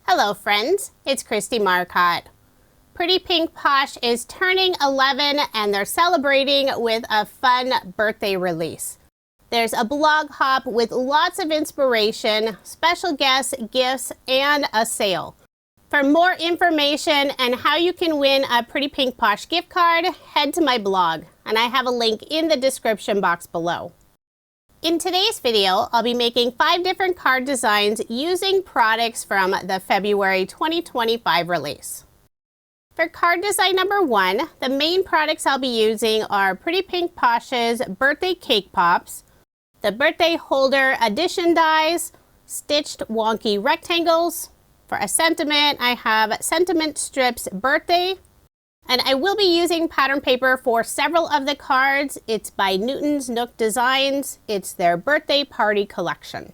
Hello friends, it's Kristie Marcotte. Pretty Pink Posh is turning 11 and they're celebrating with a fun birthday release. There's a blog hop with lots of inspiration, special guests, gifts, and a sale. For more information and how you can win a Pretty Pink Posh gift card, head to my blog, and I have a link in the description box below. In today's video, I'll be making 5 different card designs using products from the February 2025 release. For card design number 1, the main products I'll be using are Pretty Pink Posh's Birthday Cake Pops, the Birthday Holder Addition Dies, Stitched Wonky Rectangles. For a sentiment, I have Sentiment Strips Birthday, and I will be using pattern paper for several of the cards. It's by Newton's Nook Designs. It's their birthday party collection.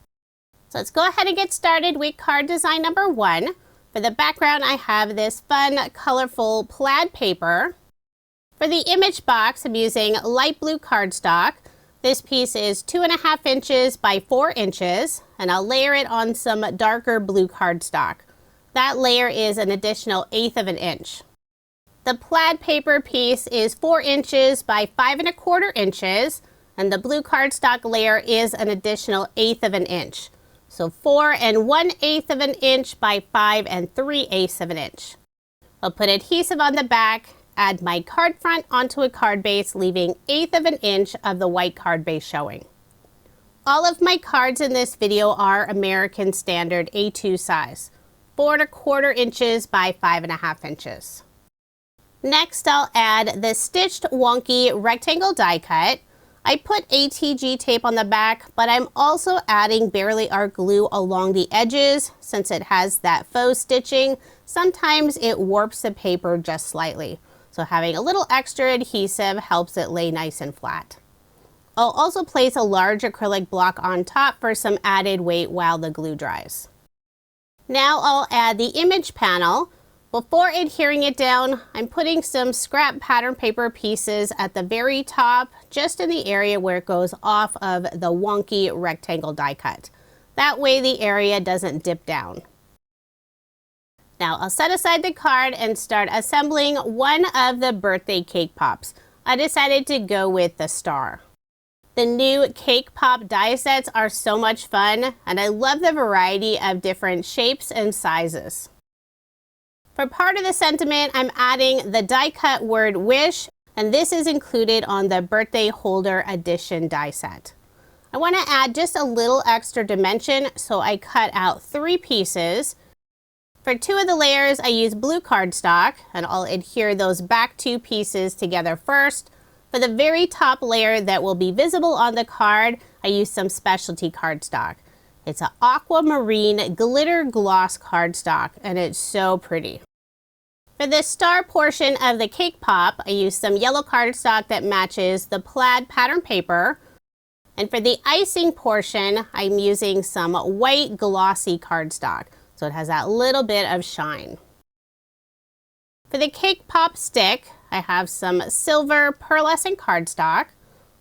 So let's go ahead and get started with card design number 1. For the background, I have this fun, colorful plaid paper. For the image box, I'm using light blue cardstock. This piece is 2.5 inches by 4 inches, and I'll layer it on some darker blue cardstock. That layer is an additional 1/8 of an inch. The plaid paper piece is 4 inches by 5.25 inches, and the blue cardstock layer is an additional 1/8 of an inch. So 4 1/8 of an inch by 5 3/8 of an inch. I'll put adhesive on the back, add my card front onto a card base, leaving 1/8 of an inch of the white card base showing. All of my cards in this video are American Standard A2 size, 4.25 inches by 5.5 inches. Next, I'll add the Stitched Wonky Rectangle die cut. I put ATG tape on the back, but I'm also adding Barely Art glue along the edges. Since it has that faux stitching, sometimes it warps the paper just slightly. So having a little extra adhesive helps it lay nice and flat. I'll also place a large acrylic block on top for some added weight while the glue dries. Now I'll add the image panel. Before adhering it down, I'm putting some scrap pattern paper pieces at the very top, just in the area where it goes off of the wonky rectangle die cut. That way the area doesn't dip down. Now I'll set aside the card and start assembling one of the birthday cake pops. I decided to go with the star. The new cake pop die sets are so much fun, and I love the variety of different shapes and sizes. For part of the sentiment, I'm adding the die cut word wish, and this is included on the Birthday Holder Edition die set. I want to add just a little extra dimension, so I cut out 3 pieces. For 2 of the layers, I use blue cardstock, and I'll adhere those back 2 pieces together first. For the very top layer that will be visible on the card, I use some specialty cardstock. It's an aquamarine glitter gloss cardstock, and it's so pretty. For the star portion of the cake pop, I use some yellow cardstock that matches the plaid pattern paper. And for the icing portion, I'm using some white glossy cardstock, so it has that little bit of shine. For the cake pop stick, I have some silver pearlescent cardstock.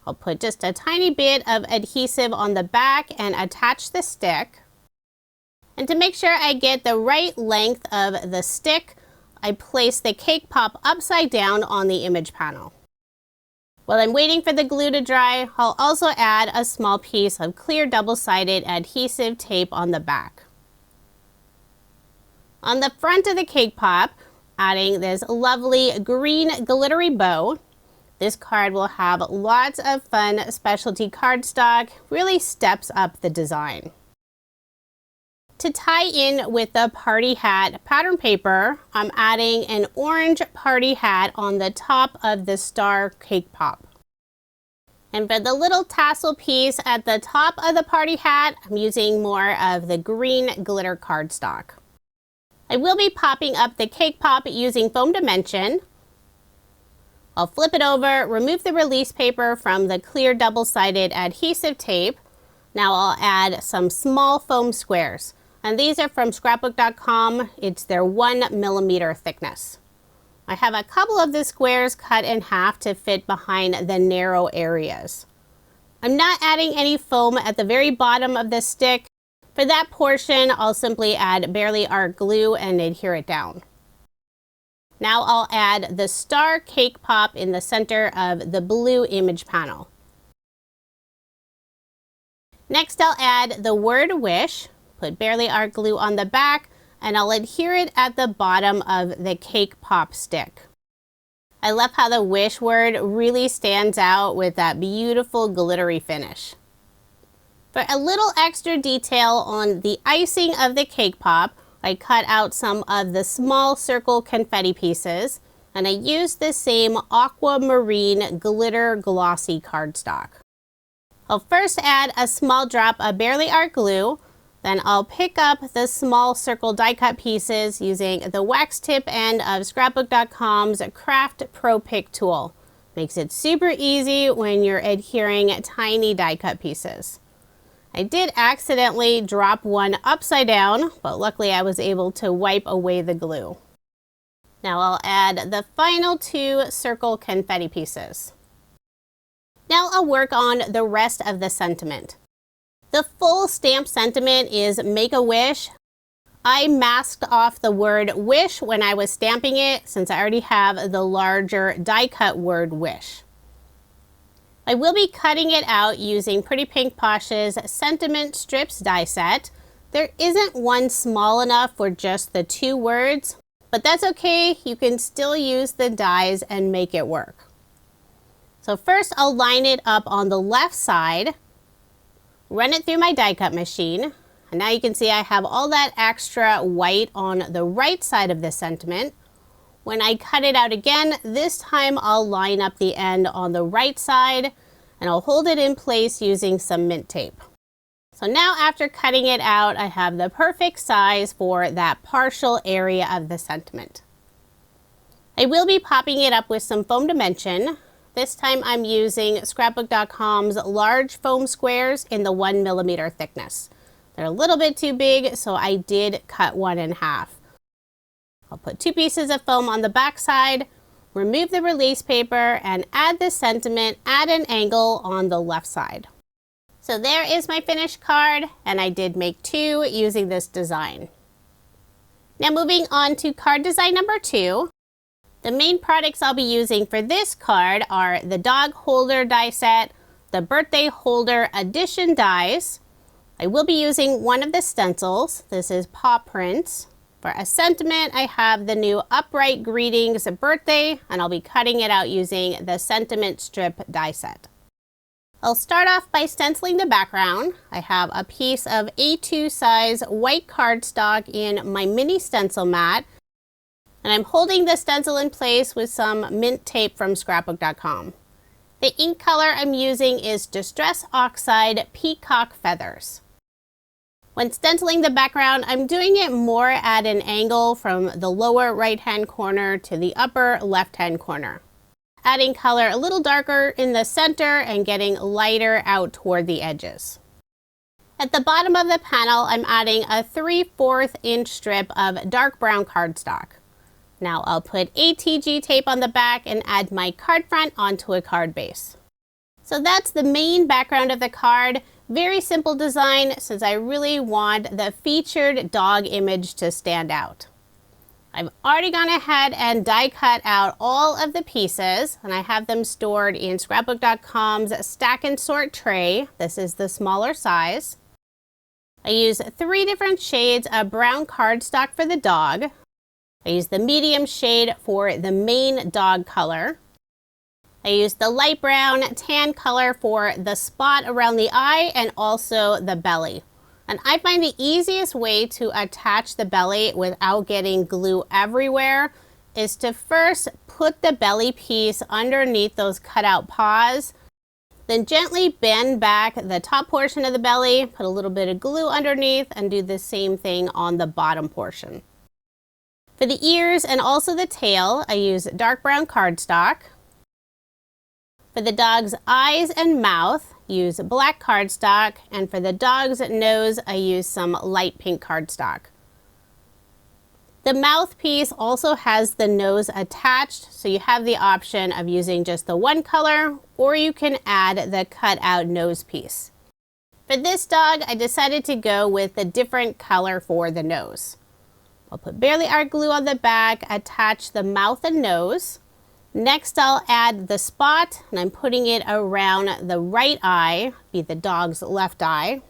I'll put just a tiny bit of adhesive on the back and attach the stick. And to make sure I get the right length of the stick, I place the cake pop upside down on the image panel. While I'm waiting for the glue to dry, I'll also add a small piece of clear double-sided adhesive tape on the back. On the front of the cake pop, adding this lovely green glittery bow. This card will have lots of fun specialty cardstock, really steps up the design. To tie in with the party hat pattern paper, I'm adding an orange party hat on the top of the star cake pop. And for the little tassel piece at the top of the party hat, I'm using more of the green glitter cardstock. I will be popping up the cake pop using foam dimension. I'll flip it over, remove the release paper from the clear double-sided adhesive tape. Now I'll add some small foam squares. And these are from scrapbook.com. It's their 1mm thickness. I have a couple of the squares cut in half to fit behind the narrow areas. I'm not adding any foam at the very bottom of the stick. For For that portion, I'll simply add Barely Art glue and adhere it down. Now I'll add the star cake pop in the center of the blue image panel. Next, I'll add the word wish, put Barely Art glue on the back, and I'll adhere it at the bottom of the cake pop stick. I love how the wish word really stands out with that beautiful glittery finish. For a little extra detail on the icing of the cake pop, I cut out some of the small circle confetti pieces, and I used the same aquamarine glitter glossy cardstock. I'll first add a small drop of Barely Art glue, then I'll pick up the small circle die cut pieces using the wax tip end of Scrapbook.com's Craft Pro Pick tool. Makes it super easy when you're adhering tiny die cut pieces. I did accidentally drop one upside down, but luckily I was able to wipe away the glue. Now I'll add the final 2 circle confetti pieces. Now I'll work on the rest of the sentiment. The full stamp sentiment is Make a Wish. I masked off the word wish when I was stamping it since I already have the larger die cut word wish. I will be cutting it out using Pretty Pink Posh's Sentiment Strips die set. There isn't one small enough for just the 2 words, but that's okay. You can still use the dies and make it work. So first I'll line it up on the left side, run it through my die cut machine, and now you can see I have all that extra white on the right side of the sentiment. When I cut it out again, this time I'll line up the end on the right side and I'll hold it in place using some mint tape. So now after cutting it out, I have the perfect size for that partial area of the sentiment. I will be popping it up with some foam dimension. This time I'm using Scrapbook.com's large foam squares in the 1mm thickness. They're a little bit too big, so I did cut one in half. I'll put 2 pieces of foam on the back side, remove the release paper, and add the sentiment at an angle on the left side. So there is my finished card, and I did make 2 using this design. Now moving on to card design number 2. The main products I'll be using for this card are the dog holder die set, the birthday holder addition dies. I will be using one of the stencils. This is Paw Prints. For a sentiment, I have the new Upright Greetings birthday, and I'll be cutting it out using the sentiment strip die set. I'll start off by stenciling the background. I have a piece of A2 size white cardstock in my mini stencil mat, and I'm holding the stencil in place with some mint tape from Scrapbook.com. The ink color I'm using is Distress Oxide Peacock Feathers. When stenciling the background, I'm doing it more at an angle from the lower right-hand corner to the upper left-hand corner. Adding color a little darker in the center and getting lighter out toward the edges. At the bottom of the panel, I'm adding a 3/4 inch strip of dark brown cardstock. Now I'll put ATG tape on the back and add my card front onto a card base. So that's the main background of the card. Very simple design since I really want the featured dog image to stand out. I've already gone ahead and die cut out all of the pieces, and I have them stored in Scrapbook.com's Stack and Sort tray. This is the smaller size. I use 3 different shades of brown cardstock for the dog. I use the medium shade for the main dog color. I used the light brown tan color for the spot around the eye and also the belly. And I find the easiest way to attach the belly without getting glue everywhere is to first put the belly piece underneath those cutout paws, then gently bend back the top portion of the belly, put a little bit of glue underneath, and do the same thing on the bottom portion. For the ears and also the tail, I use dark brown cardstock. For the dog's eyes and mouth, use black cardstock, and for the dog's nose, I use some light pink cardstock. The mouthpiece also has the nose attached, so you have the option of using just the one color, or you can add the cut out nose piece. For this dog, I decided to go with a different color for the nose. I'll put Barely Art glue on the back, attach the mouth and nose. Next, I'll add the spot, and I'm putting it around the right eye, be the dog's left eye.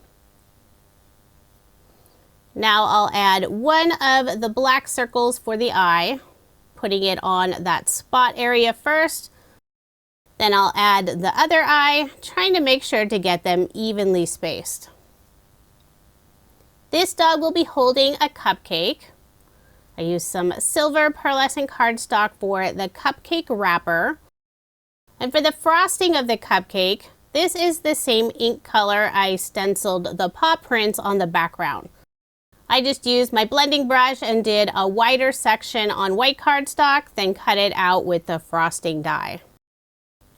Now I'll add one of the black circles for the eye, putting it on that spot area first. Then I'll add the other eye, trying to make sure to get them evenly spaced. This dog will be holding a cupcake. I used some silver pearlescent cardstock for the cupcake wrapper. And for the frosting of the cupcake, this is the same ink color I stenciled the paw prints on the background. I just used my blending brush and did a wider section on white cardstock, then cut it out with the frosting die.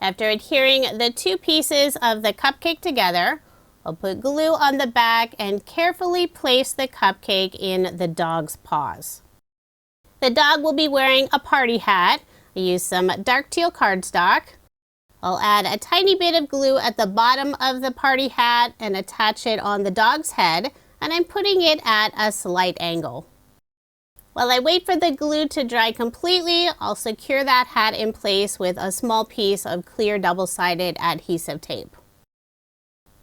After adhering the two pieces of the cupcake together, I'll put glue on the back and carefully place the cupcake in the dog's paws. The dog will be wearing a party hat. I used some dark teal cardstock. I'll add a tiny bit of glue at the bottom of the party hat and attach it on the dog's head, and I'm putting it at a slight angle. While I wait for the glue to dry completely, I'll secure that hat in place with a small piece of clear double-sided adhesive tape.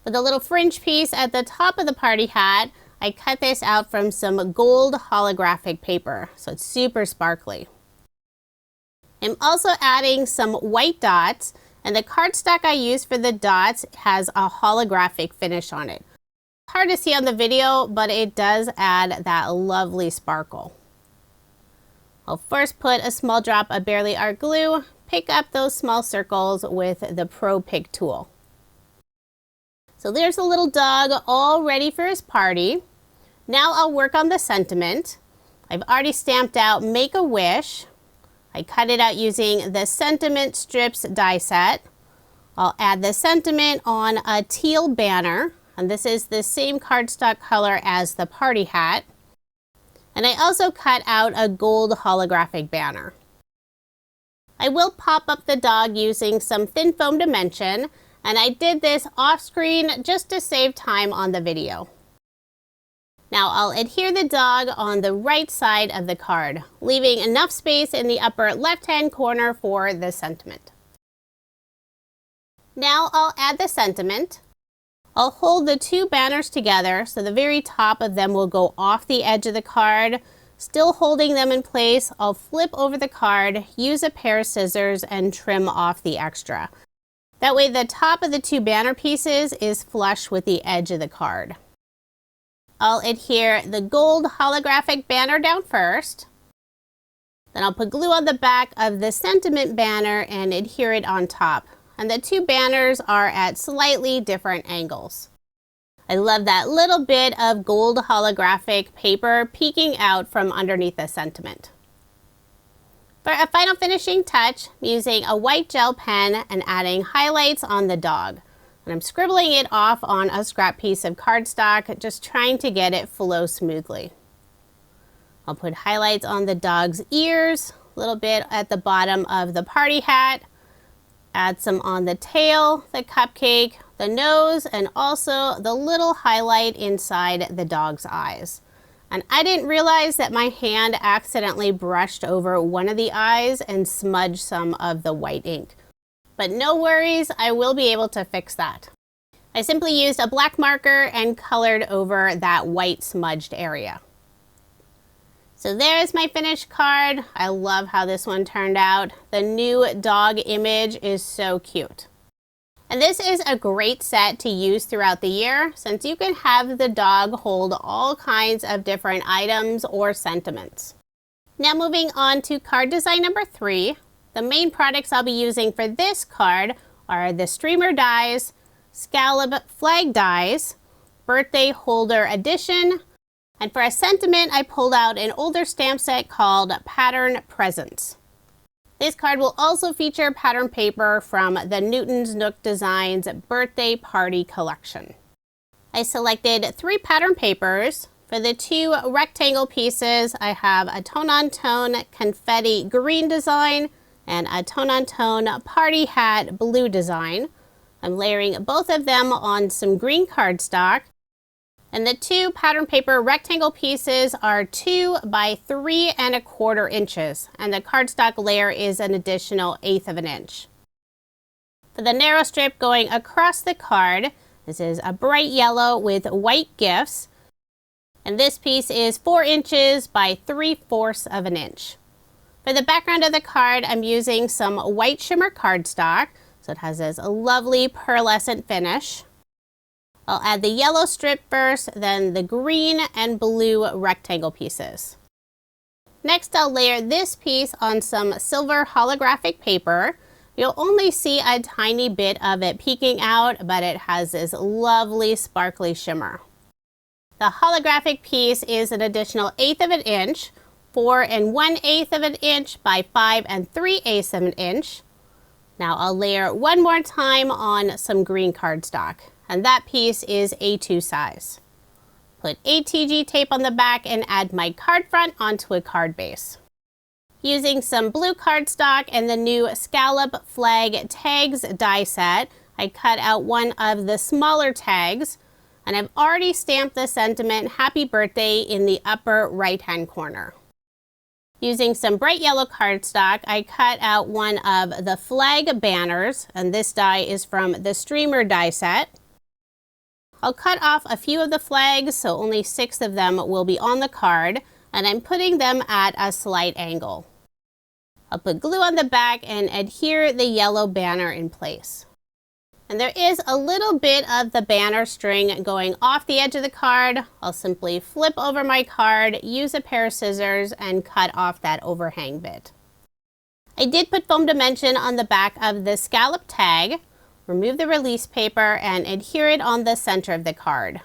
For the little fringe piece at the top of the party hat, I cut this out from some gold holographic paper, so it's super sparkly. I'm also adding some white dots, and the cardstock I used for the dots has a holographic finish on it. Hard to see on the video, but it does add that lovely sparkle. I'll first put a small drop of Barely Art glue, pick up those small circles with the Pro Pick tool. So there's a little dog all ready for his party. Now I'll work on the sentiment. I've already stamped out Make a Wish. I cut it out using the sentiment strips die set. I'll add the sentiment on a teal banner, and this is the same cardstock color as the party hat. And I also cut out a gold holographic banner. I will pop up the dog using some thin foam dimension, and I did this off screen just to save time on the video. Now I'll adhere the dog on the right side of the card, leaving enough space in the upper left-hand corner for the sentiment. Now I'll add the sentiment. I'll hold the two banners together so the very top of them will go off the edge of the card. Still holding them in place, I'll flip over the card, use a pair of scissors, and trim off the extra. That way the top of the two banner pieces is flush with the edge of the card. I'll adhere the gold holographic banner down first. Then I'll put glue on the back of the sentiment banner and adhere it on top. And the two banners are at slightly different angles. I love that little bit of gold holographic paper peeking out from underneath the sentiment. For a final finishing touch, I'm using a white gel pen and adding highlights on the dog. And I'm scribbling it off on a scrap piece of cardstock, just trying to get it flow smoothly. I'll put highlights on the dog's ears, a little bit at the bottom of the party hat, add some on the tail, the cupcake, the nose, and also the little highlight inside the dog's eyes. And I didn't realize that my hand accidentally brushed over one of the eyes and smudged some of the white ink. But no worries, I will be able to fix that. I simply used a black marker and colored over that white smudged area. So there's my finished card. I love how this one turned out. The new dog image is so cute. And this is a great set to use throughout the year, since you can have the dog hold all kinds of different items or sentiments. Now moving on to card design number 3. The main products I'll be using for this card are the streamer dies, scallop flag dies, birthday holder edition, and for a sentiment, I pulled out an older stamp set called Pattern Presents. This card will also feature pattern paper from the Newton's Nook Designs Birthday Party Collection. I selected 3 pattern papers. For the 2 rectangle pieces, I have a tone-on-tone confetti green design and a tone-on-tone party hat blue design. I'm layering both of them on some green cardstock. And the two pattern paper rectangle pieces are 2 by 3¼ inches. And the cardstock layer is an additional 1/8 of an inch. For the narrow strip going across the card, this is a bright yellow with white gifts. And this piece is 4 inches by 3/4 of an inch. For the background of the card, I'm using some white shimmer cardstock. So it has this lovely pearlescent finish. I'll add the yellow strip first, then the green and blue rectangle pieces. Next, I'll layer this piece on some silver holographic paper. You'll only see a tiny bit of it peeking out, but it has this lovely sparkly shimmer. The holographic piece is an additional 1/8 of an inch, 4 1/8 of an inch by 5 3/8 of an inch. Now I'll layer one more time on some green cardstock, and that piece is A2 size. Put ATG tape on the back and add my card front onto a card base. Using some blue cardstock and the new Scallop Flag Tags die set, I cut out one of the smaller tags, and I've already stamped the sentiment Happy Birthday in the upper right-hand corner. Using some bright yellow cardstock, I cut out one of the flag banners, and this die is from the Streamer die set. I'll cut off a few of the flags, so only 6 of them will be on the card, and I'm putting them at a slight angle. I'll put glue on the back and adhere the yellow banner in place. And there is a little bit of the banner string going off the edge of the card. I'll simply flip over my card, use a pair of scissors, and cut off that overhang bit. I did put foam dimension on the back of the scallop tag, remove the release paper, and adhere it on the center of the card.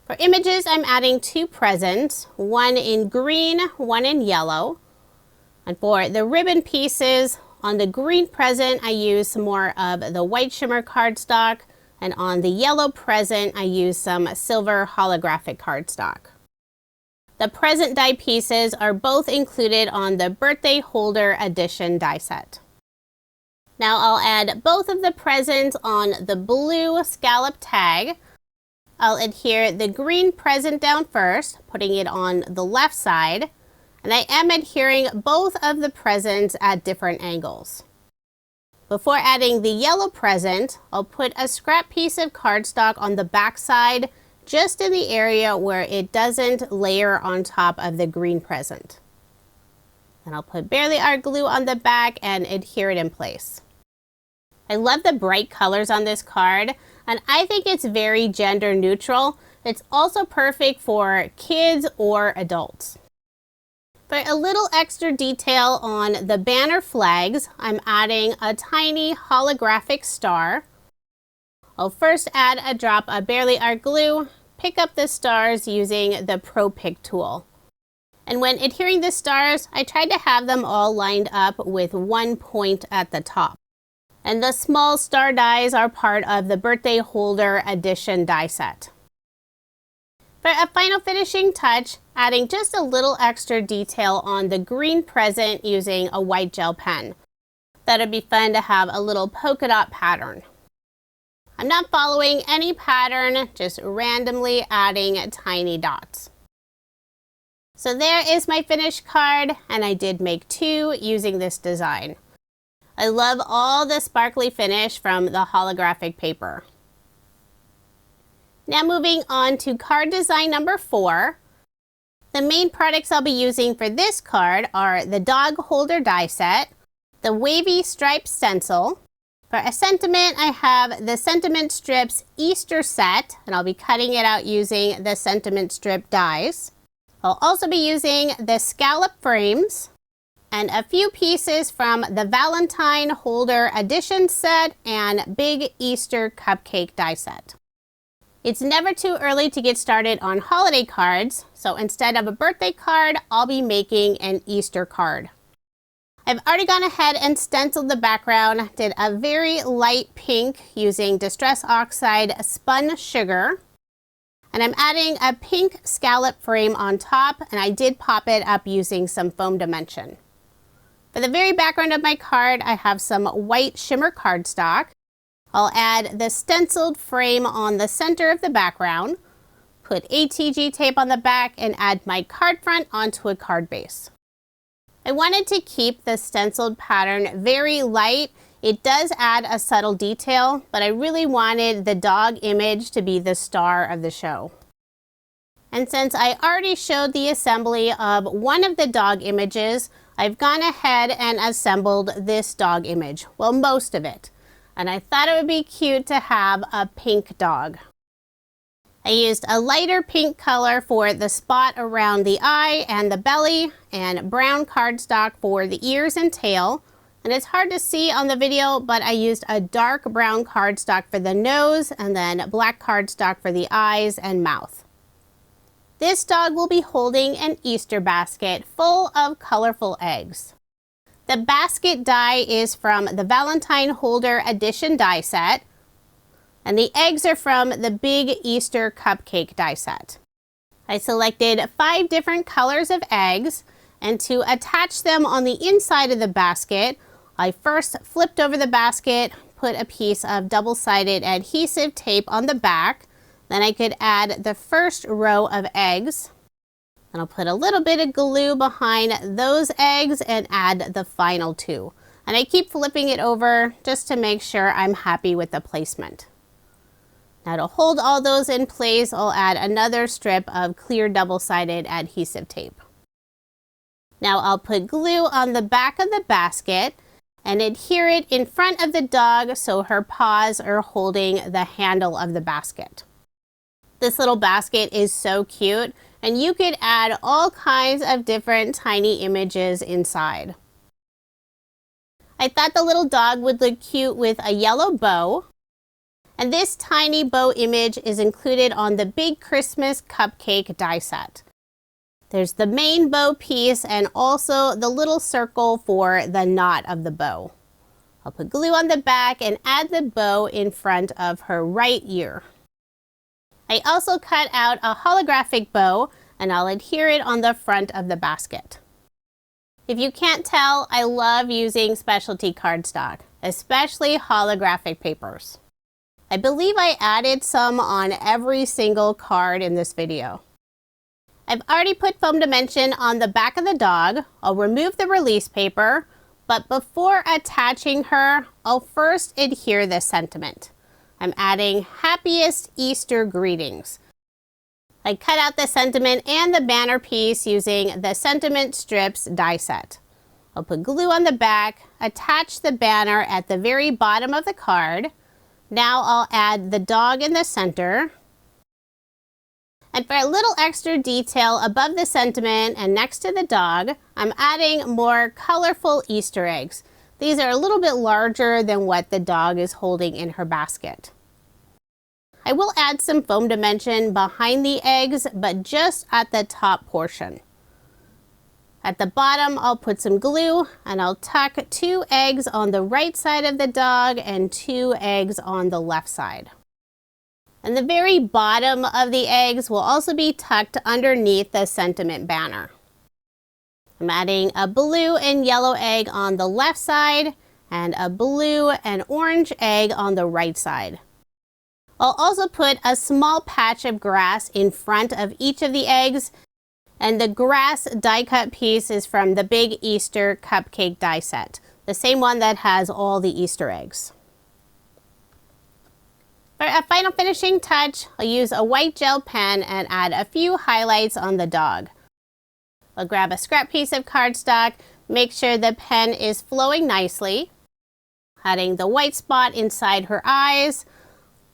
For images, I'm adding 2 presents, one in green, one in yellow. And for the ribbon pieces, on the green present, I use some more of the white shimmer cardstock, and on the yellow present, I use some silver holographic cardstock. The present die pieces are both included on the birthday holder edition die set. Now I'll add both of the presents on the blue scallop tag. I'll adhere the green present down first, putting it on the left side. And I am adhering both of the presents at different angles. Before adding the yellow present, I'll put a scrap piece of cardstock on the back side, just in the area where it doesn't layer on top of the green present. And I'll put Barely Art glue on the back and adhere it in place. I love the bright colors on this card, and I think it's very gender neutral. It's also perfect for kids or adults. For a little extra detail on the banner flags, I'm adding a tiny holographic star. I'll first add a drop of Barely Art glue, pick up the stars using the Pro Pick tool. And when adhering the stars, I tried to have them all lined up with one point at the top. And the small star dies are part of the birthday holder edition die set. For a final finishing touch, adding just a little extra detail on the green present using a white gel pen. That'd be fun to have a little polka dot pattern. I'm not following any pattern, just randomly adding tiny dots. So there is my finished card, and I did make 2 using this design. I love all the sparkly finish from the holographic paper. Now moving on to card design number 4. The main products I'll be using for this card are the dog holder die set, the Wavy striped stencil. For a sentiment, I have the Sentiment Strips Easter set, and I'll be cutting it out using the Sentiment Strip dies. I'll also be using the Scallop Frames and a few pieces from the Valentine holder edition set and Big Easter Cupcake die set. It's never too early to get started on holiday cards, so instead of a birthday card, I'll be making an Easter card. I've already gone ahead and stenciled the background, did a very light pink using Distress Oxide spun sugar, and I'm adding a pink scallop frame on top, and I did pop it up using some foam dimension. For the very background of my card, I have some white shimmer cardstock. I'll add the stenciled frame on the center of the background, put ATG tape on the back, and add my card front onto a card base. I wanted to keep the stenciled pattern very light. It does add a subtle detail, but I really wanted the dog image to be the star of the show. And since I already showed the assembly of one of the dog images, I've gone ahead and assembled this dog image. Well, most of it. And I thought it would be cute to have a pink dog. I used a lighter pink color for the spot around the eye and the belly, and brown cardstock for the ears and tail. And it's hard to see on the video, but I used a dark brown cardstock for the nose and then black cardstock for the eyes and mouth. This dog will be holding an Easter basket full of colorful eggs. The basket die is from the Valentine Holder Edition die set, and the eggs are from the Big Easter Cupcake die set. I selected 5 different colors of eggs, and to attach them on the inside of the basket, I first flipped over the basket, put a piece of double-sided adhesive tape on the back, then I could add the first row of eggs. And I'll put a little bit of glue behind those eggs and add the final 2. And I keep flipping it over just to make sure I'm happy with the placement. Now to hold all those in place, I'll add another strip of clear double-sided adhesive tape. Now I'll put glue on the back of the basket and adhere it in front of the dog so her paws are holding the handle of the basket. This little basket is so cute, and you could add all kinds of different tiny images inside. I thought the little dog would look cute with a yellow bow, and this tiny bow image is included on the Big Christmas Cupcake die set. There's the main bow piece and also the little circle for the knot of the bow. I'll put glue on the back and add the bow in front of her right ear. I also cut out a holographic bow, and I'll adhere it on the front of the basket. If you can't tell, I love using specialty cardstock, especially holographic papers. I believe I added some on every single card in this video. I've already put foam dimension on the back of the dog. I'll remove the release paper, but before attaching her, I'll first adhere this sentiment. I'm adding Happiest Easter Greetings. I cut out the sentiment and the banner piece using the Sentiment Strips die set. I'll put glue on the back, attach the banner at the very bottom of the card. Now I'll add the dog in the center. And for a little extra detail above the sentiment and next to the dog, I'm adding more colorful Easter eggs. These are a little bit larger than what the dog is holding in her basket. I will add some foam dimension behind the eggs, but just at the top portion. At the bottom, I'll put some glue and I'll tuck 2 eggs on the right side of the dog and 2 eggs on the left side. And the very bottom of the eggs will also be tucked underneath the sentiment banner. I'm adding a blue and yellow egg on the left side and a blue and orange egg on the right side. I'll also put a small patch of grass in front of each of the eggs, and the grass die cut piece is from the Big Easter Cupcake die set, the same one that has all the Easter eggs. For a final finishing touch, I'll use a white gel pen and add a few highlights on the dog. I'll grab a scrap piece of cardstock, make sure the pen is flowing nicely, adding the white spot inside her eyes,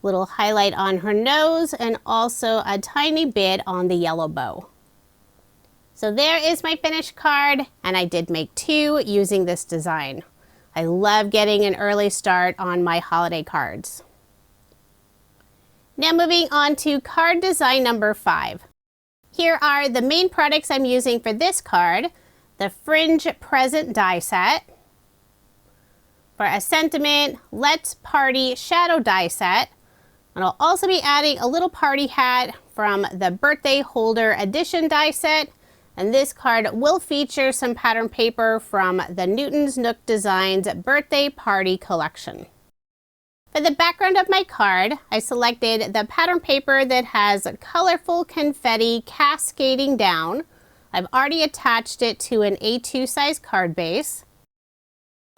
little highlight on her nose, and also a tiny bit on the yellow bow. So there is my finished card, and I did make 2 using this design. I love getting an early start on my holiday cards. Now moving on to card design number 5. Here are the main products I'm using for this card: the Fringe Present die set. For a sentiment, Let's Party shadow die set. And I'll also be adding a little party hat from the Birthday Holder Edition die set. And this card will feature some pattern paper from the Newton's Nook Designs Birthday Party collection. For the background of my card, I selected the pattern paper that has colorful confetti cascading down. I've already attached it to an A2 size card base.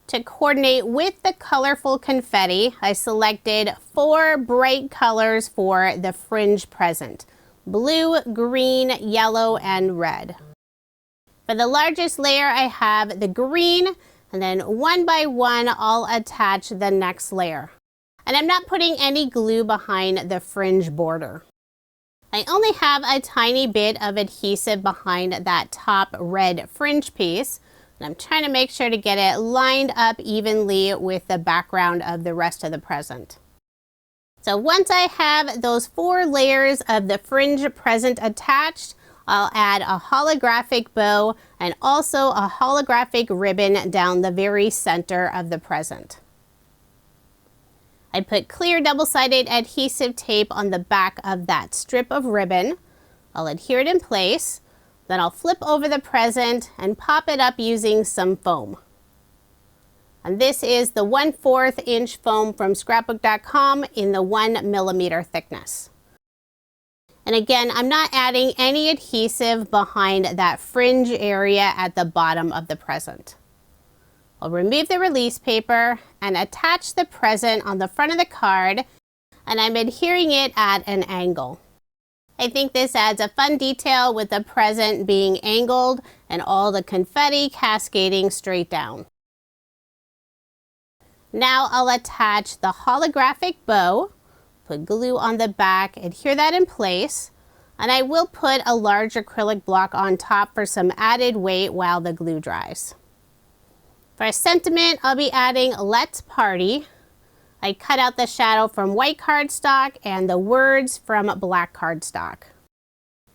To coordinate with the colorful confetti, I selected 4 bright colors for the Fringe present: blue, green, yellow, and red. For the largest layer, I have the green, and then one by one, I'll attach the next layer. And I'm not putting any glue behind the Fringe border. I only have a tiny bit of adhesive behind that top red fringe piece. And I'm trying to make sure to get it lined up evenly with the background of the rest of the present. So once I have those 4 layers of the Fringe present attached, I'll add a holographic bow and also a holographic ribbon down the very center of the present. I put clear double-sided adhesive tape on the back of that strip of ribbon. I'll adhere it in place. Then I'll flip over the present and pop it up using some foam. And this is the 1/4 inch foam from scrapbook.com in the 1 millimeter thickness. And again, I'm not adding any adhesive behind that fringe area at the bottom of the present. I'll remove the release paper and attach the present on the front of the card, and I'm adhering it at an angle. I think this adds a fun detail with the present being angled and all the confetti cascading straight down. Now I'll attach the holographic bow, put glue on the back, adhere that in place, and I will put a large acrylic block on top for some added weight while the glue dries. For a sentiment, I'll be adding Let's Party. I cut out the shadow from white cardstock and the words from black cardstock.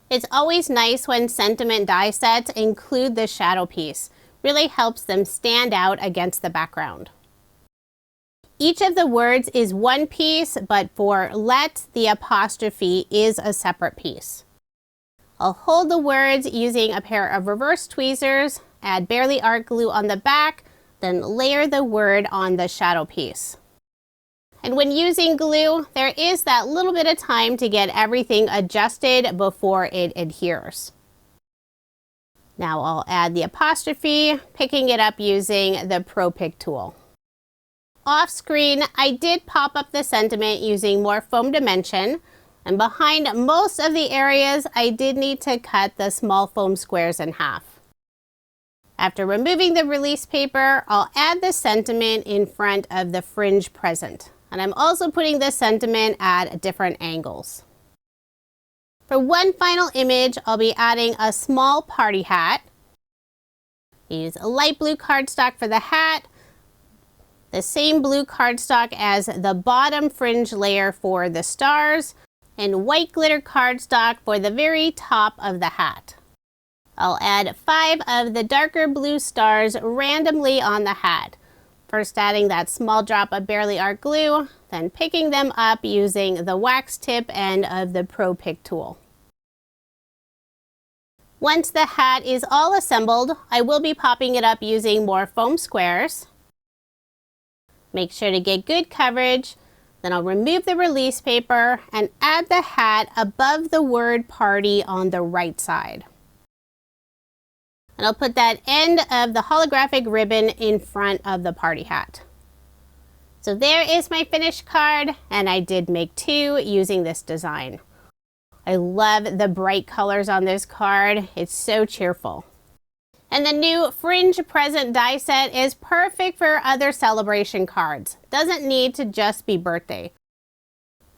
It's always nice when sentiment die sets include the shadow piece. Really helps them stand out against the background. Each of the words is one piece, but for let, the apostrophe is a separate piece. I'll hold the words using a pair of reverse tweezers, add barely art glue on the back, then layer the word on the shadow piece. And when using glue, there is that little bit of time to get everything adjusted before it adheres. Now I'll add the apostrophe, picking it up using the Pro Pick tool. Off screen, I did pop up the sentiment using more foam dimension, and behind most of the areas, I did need to cut the small foam squares in half. After removing the release paper, I'll add the sentiment in front of the Fringe present. And I'm also putting the sentiment at different angles. For one final image, I'll be adding a small party hat. Use a light blue cardstock for the hat, the same blue cardstock as the bottom fringe layer for the stars, and white glitter cardstock for the very top of the hat. I'll add 5 of the darker blue stars randomly on the hat. First adding that small drop of barely art glue, then picking them up using the wax tip end of the Pro Pick tool. Once the hat is all assembled, I will be popping it up using more foam squares. Make sure to get good coverage, then I'll remove the release paper and add the hat above the word party on the right side. And I'll put that end of the holographic ribbon in front of the party hat. So there is my finished card, and I did make 2 using this design. I love the bright colors on this card. It's so cheerful. And the new Fringe present die set is perfect for other celebration cards. Doesn't need to just be birthday.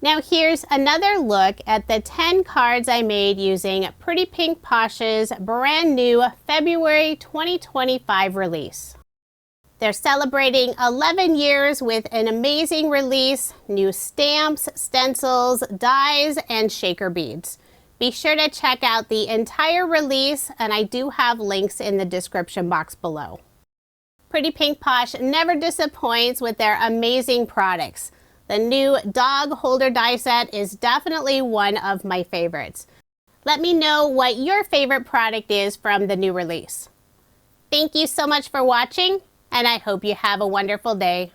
Now here's another look at the 10 cards I made using Pretty Pink Posh's brand new February 2025 release. They're celebrating 11 years with an amazing release, new stamps, stencils, dies, and shaker beads. Be sure to check out the entire release, and I do have links in the description box below. Pretty Pink Posh never disappoints with their amazing products. The new dog holder die set is definitely one of my favorites. Let me know what your favorite product is from the new release. Thank you so much for watching, and I hope you have a wonderful day.